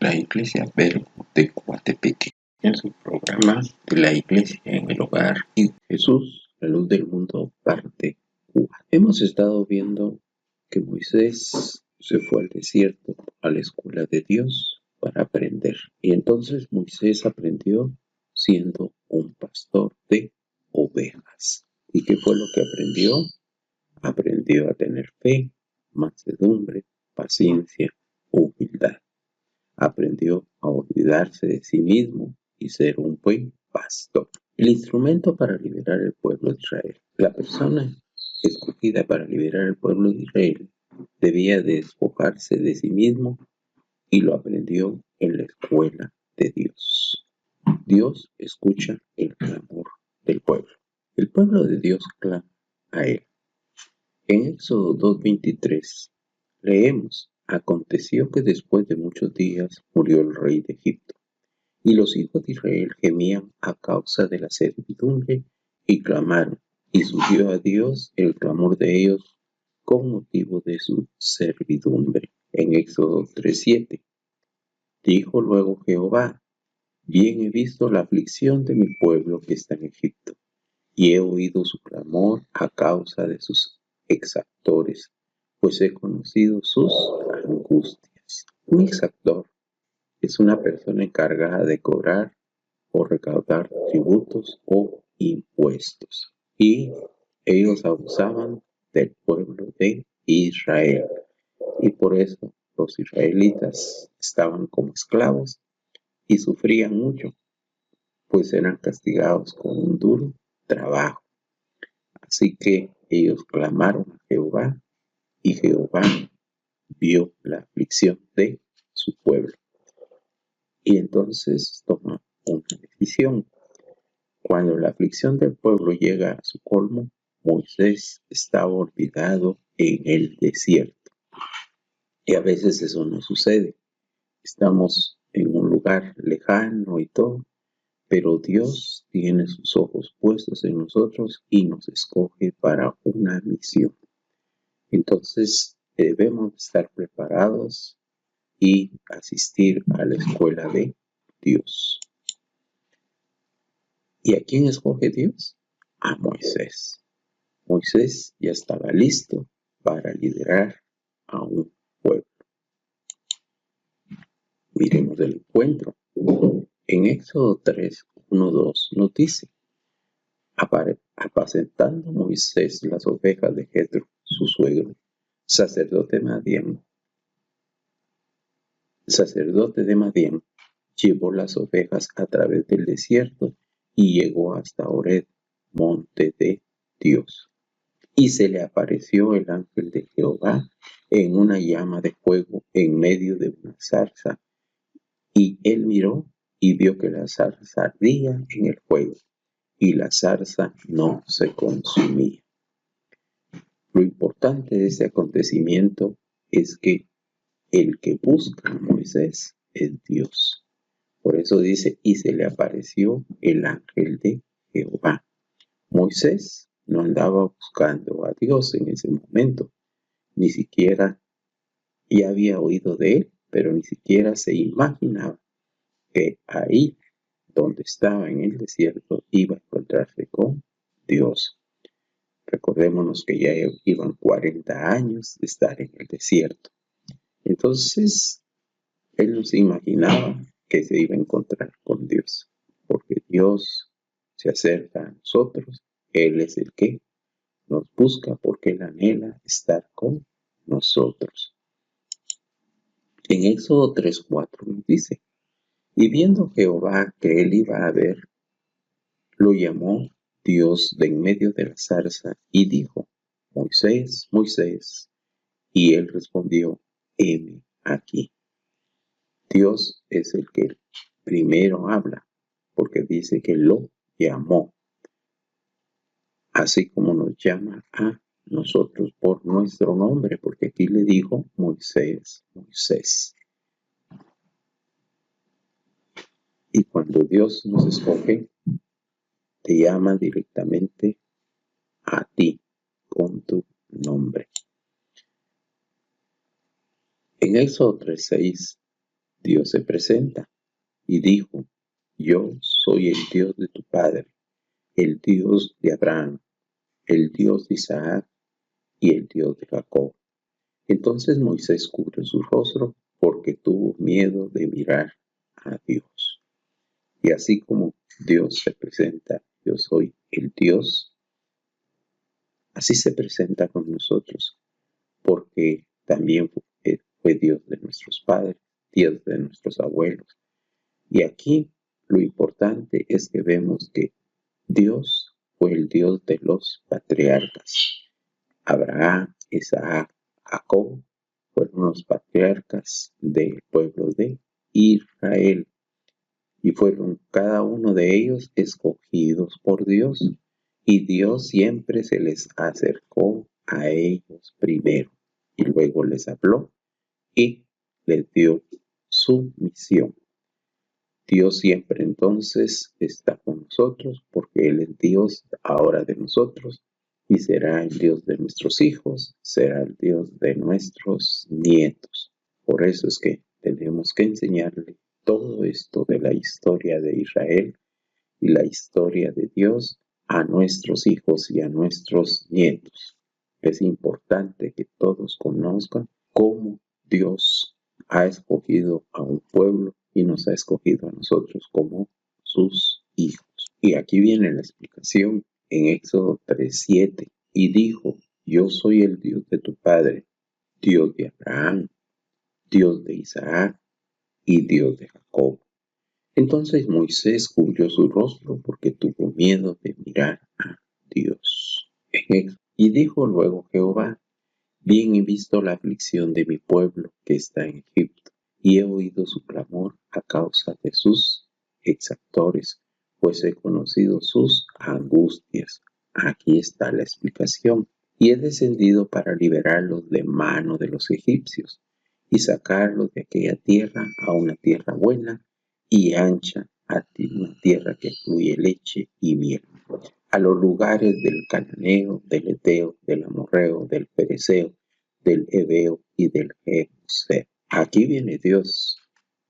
La Iglesia Verbo de Coatepeque, en su programa de la Iglesia en el Hogar y Jesús, la luz del mundo, parte 4. Hemos estado viendo que Moisés se fue al desierto, a la escuela de Dios, para aprender. Y entonces Moisés aprendió siendo un pastor de ovejas. ¿Y qué fue lo que aprendió? Aprendió a tener fe, mansedumbre, paciencia, humildad. Aprendió a olvidarse de sí mismo y ser un buen pastor. El instrumento para liberar el pueblo de Israel. La persona escogida para liberar el pueblo de Israel debía despojarse de sí mismo y lo aprendió en la escuela de Dios. Dios escucha el clamor del pueblo. El pueblo de Dios clama a él. En Éxodo 2:23 leemos: Aconteció que después de muchos días murió el rey de Egipto, y los hijos de Israel gemían a causa de la servidumbre y clamaron, y subió a Dios el clamor de ellos con motivo de su servidumbre. En Éxodo 3:7 dijo luego Jehová: Bien he visto la aflicción de mi pueblo que está en Egipto, y he oído su clamor a causa de sus exactores, pues he conocido sus angustias. Un exactor es una persona encargada de cobrar o recaudar tributos o impuestos, y ellos abusaban del pueblo de Israel, y por eso los israelitas estaban como esclavos y sufrían mucho, pues eran castigados con un duro trabajo. Así que ellos clamaron a Jehová, y Jehová vio la aflicción de su pueblo. Y entonces toma una decisión. Cuando la aflicción del pueblo llega a su colmo, Moisés estaba olvidado en el desierto. Y a veces eso no sucede. Estamos en un lugar lejano y todo, pero Dios tiene sus ojos puestos en nosotros y nos escoge para una misión. Entonces debemos estar preparados y asistir a la escuela de Dios. ¿Y a quién escoge Dios? A Moisés. Moisés ya estaba listo para liderar a un pueblo. Miremos el encuentro. En Éxodo 3, 1, 2 nos dice: apacentando Moisés las ovejas de Jetro, su suegro, sacerdote de Madián, llevó las ovejas a través del desierto y llegó hasta Horeb, monte de Dios. Y se le apareció el ángel de Jehová en una llama de fuego en medio de una zarza. Y él miró y vio que la zarza ardía en el fuego, y la zarza no se consumía. Lo importante de este acontecimiento es que el que busca a Moisés es Dios. Por eso dice: y se le apareció el ángel de Jehová. Moisés no andaba buscando a Dios en ese momento, ni siquiera ya había oído de él, pero ni siquiera se imaginaba que ahí donde estaba en el desierto iba a encontrarse con Dios. Recordémonos que ya iban 40 años de estar en el desierto. Entonces, él no se imaginaba que se iba a encontrar con Dios, porque Dios se acerca a nosotros. Él es el que nos busca porque él anhela estar con nosotros. En Éxodo 3:4 nos dice: y viendo Jehová que él iba a ver, lo llamó Dios de en medio de la zarza y dijo: Moisés, Moisés. Y él respondió: heme aquí. Dios es el que primero habla, porque dice que lo llamó, así como nos llama a nosotros por nuestro nombre, porque aquí le dijo Moisés, Moisés. Y cuando Dios nos escoge, te llama directamente a ti con tu nombre. En Éxodo 3:6 Dios se presenta y dijo, yo soy el Dios de tu padre, el Dios de Abraham, el Dios de Isaac y el Dios de Jacob. Entonces Moisés cubrió su rostro porque tuvo miedo de mirar a Dios. Y así como Dios se presenta, yo soy el Dios, así se presenta con nosotros, porque también fue Dios de nuestros padres, Dios de nuestros abuelos. Y aquí lo importante es que vemos que Dios fue el Dios de los patriarcas. Abraham, Isaac, Jacob fueron los patriarcas del pueblo de Israel y fueron cada uno de ellos escogidos por Dios y Dios siempre se les acercó a ellos primero y luego les habló y les dio su misión. Dios siempre entonces está con nosotros porque Él es Dios ahora de nosotros y será el Dios de nuestros hijos, será el Dios de nuestros nietos. Por eso es que tenemos que enseñarle todo esto de la historia de Israel y la historia de Dios a nuestros hijos y a nuestros nietos. Es importante que todos conozcan cómo Dios ha escogido a un pueblo y nos ha escogido a nosotros como sus hijos. Y aquí viene la explicación en Éxodo 3:7. Y dijo, yo soy el Dios de tu padre, Dios de Abraham, Dios de Isaac y Dios de Jacob. Entonces Moisés cubrió su rostro porque tuvo miedo de mirar a Dios. Y dijo luego Jehová, bien he visto la aflicción de mi pueblo que está en Egipto, y he oído su clamor a causa de sus exactores, pues he conocido sus angustias. Aquí está la explicación. Y he descendido para liberarlos de mano de los egipcios, y sacarlos de aquella tierra a una tierra buena y ancha, a una tierra que fluye leche y miel, a los lugares del cananeo, del eteo, del amorreo, del pereceo, del heveo y del jebuseo. Aquí viene Dios,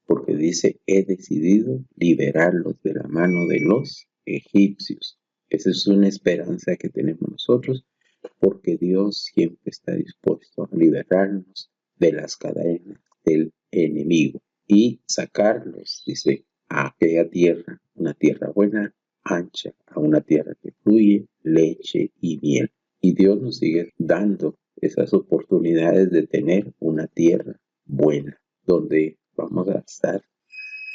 porque dice, he decidido liberarlos de la mano de los egipcios. Esa es una esperanza que tenemos nosotros, porque Dios siempre está dispuesto a liberarnos de las cadenas del enemigo y sacarlos, dice, a aquella tierra, una tierra buena, ancha, a una tierra que fluye leche y miel. Y Dios nos sigue dando esas oportunidades de tener una tierra buena, donde vamos a estar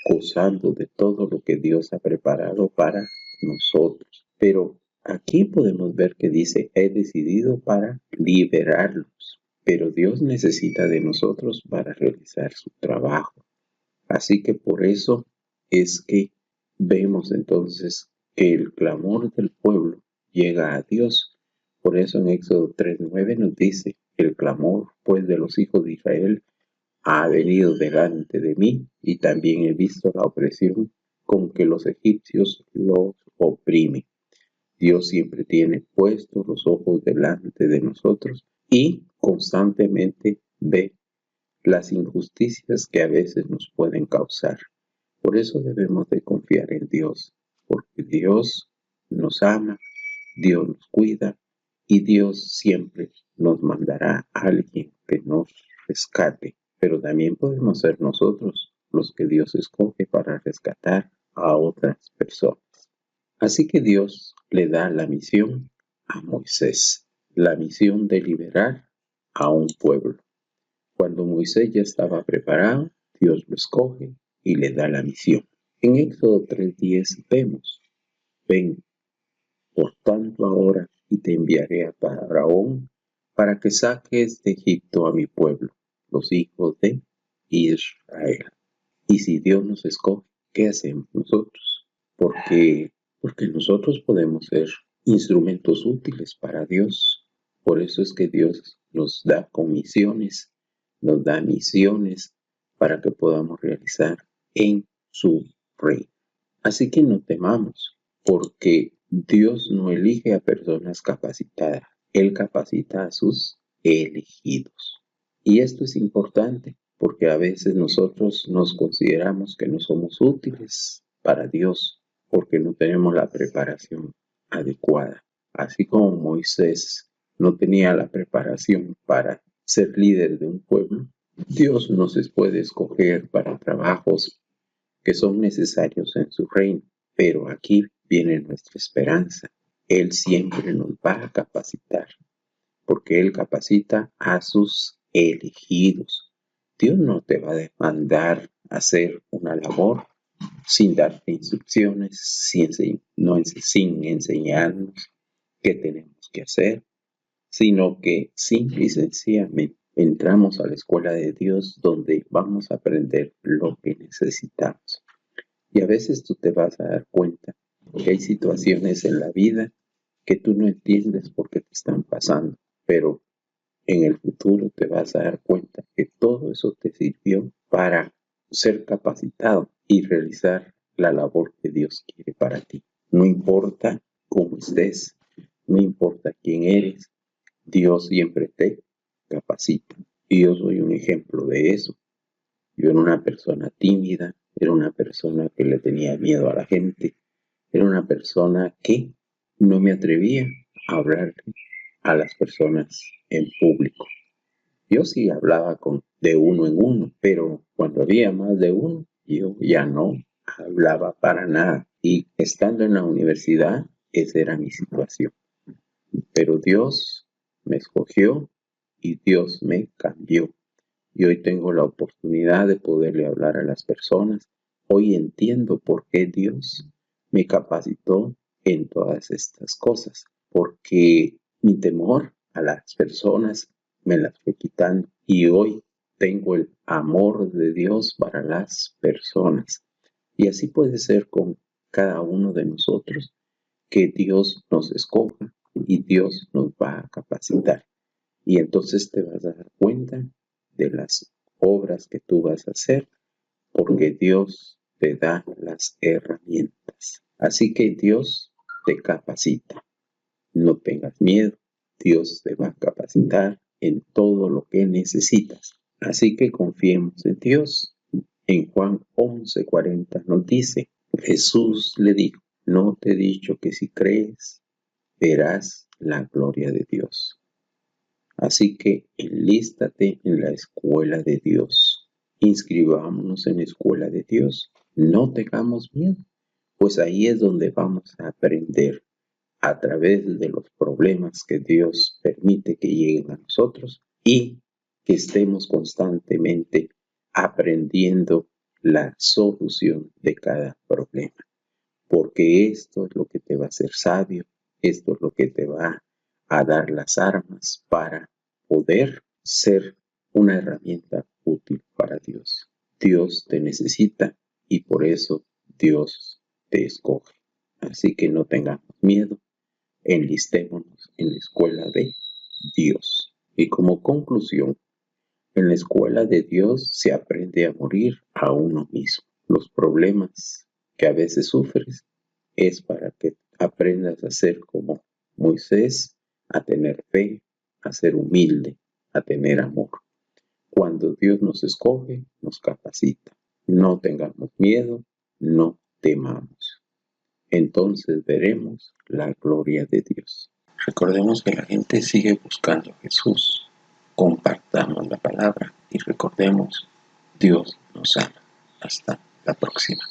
gozando de todo lo que Dios ha preparado para nosotros. Pero aquí podemos ver que dice, he decidido para liberarlos. Pero Dios necesita de nosotros para realizar su trabajo. Así que por eso es que vemos entonces que el clamor del pueblo llega a Dios. Por eso en Éxodo 3:9 nos dice, el clamor pues de los hijos de Israel ha venido delante de mí y también he visto la opresión con que los egipcios los oprimen. Dios siempre tiene puestos los ojos delante de nosotros y constantemente ve las injusticias que a veces nos pueden causar. Por eso debemos de confiar en Dios, porque Dios nos ama, Dios nos cuida y Dios siempre nos mandará a alguien que nos rescate. Pero también podemos ser nosotros los que Dios escoge para rescatar a otras personas. Así que Dios le da la misión a Moisés, la misión de liberar a un pueblo. Cuando Moisés ya estaba preparado, Dios lo escoge y le da la misión. En Éxodo 3:10 vemos, ven, por tanto ahora, y te enviaré a Faraón para que saques de Egipto a mi pueblo, los hijos de Israel. Y si Dios nos escoge, ¿qué hacemos nosotros? Porque nosotros podemos ser instrumentos útiles para Dios. Por eso es que Dios nos da comisiones, nos da misiones para que podamos realizar en su reino. Así que no temamos, porque Dios no elige a personas capacitadas, Él capacita a sus elegidos. Y esto es importante porque a veces nosotros nos consideramos que no somos útiles para Dios porque no tenemos la preparación adecuada. Así como Moisés no tenía la preparación para ser líder de un pueblo, Dios nos puede escoger para trabajos que son necesarios en su reino. Pero aquí viene nuestra esperanza. Él siempre nos va a capacitar, porque Él capacita a sus elegidos. Dios no te va a demandar hacer una labor sin darte instrucciones, sin enseñarnos qué tenemos que hacer, sino que simple y sencillamente entramos a la escuela de Dios donde vamos a aprender lo que necesitamos. Y a veces tú te vas a dar cuenta que hay situaciones en la vida que tú no entiendes por qué te están pasando, pero en el futuro te vas a dar cuenta que todo eso te sirvió para ser capacitado y realizar la labor que Dios quiere para ti. No importa cómo estés, no importa quién eres, Dios siempre te capacita. Y yo soy un ejemplo de eso. Yo era una persona tímida, era una persona que le tenía miedo a la gente, era una persona que no me atrevía a hablar a las personas en público. Yo sí hablaba de uno en uno, pero cuando había más de uno, yo ya no hablaba para nada. Y estando en la universidad, esa era mi situación. Pero Dios me escogió y Dios me cambió. Y hoy tengo la oportunidad de poderle hablar a las personas. Hoy entiendo por qué Dios me capacitó en todas estas cosas. Porque mi temor a las personas me las fue quitando. Y hoy tengo el amor de Dios para las personas. Y así puede ser con cada uno de nosotros, que Dios nos escoja y Dios nos va a capacitar. Y entonces te vas a dar cuenta de las obras que tú vas a hacer, porque Dios te da las herramientas. Así que Dios te capacita. No tengas miedo. Dios te va a capacitar en todo lo que necesitas. Así que confiemos en Dios. En Juan 11:40 nos dice, Jesús le dijo, no te he dicho que si crees, verás la gloria de Dios. Así que enlístate en la escuela de Dios. Inscribámonos en la escuela de Dios. No tengamos miedo, pues ahí es donde vamos a aprender a través de los problemas que Dios permite que lleguen a nosotros y que estemos constantemente aprendiendo la solución de cada problema. Porque esto es lo que te va a hacer sabio, esto es lo que te va a dar las armas para poder ser una herramienta útil para Dios. Dios te necesita y por eso Dios te escoge. Así que no tengamos miedo, enlistémonos en la escuela de Dios. Y como conclusión, en la escuela de Dios se aprende a morir a uno mismo. Los problemas que a veces sufres es para que aprendas a ser como Moisés, a tener fe, a ser humilde, a tener amor. Cuando Dios nos escoge, nos capacita. No tengamos miedo, no temamos. Entonces veremos la gloria de Dios. Recordemos que la gente sigue buscando a Jesús. Compartamos la palabra y recordemos, Dios nos ama. Hasta la próxima.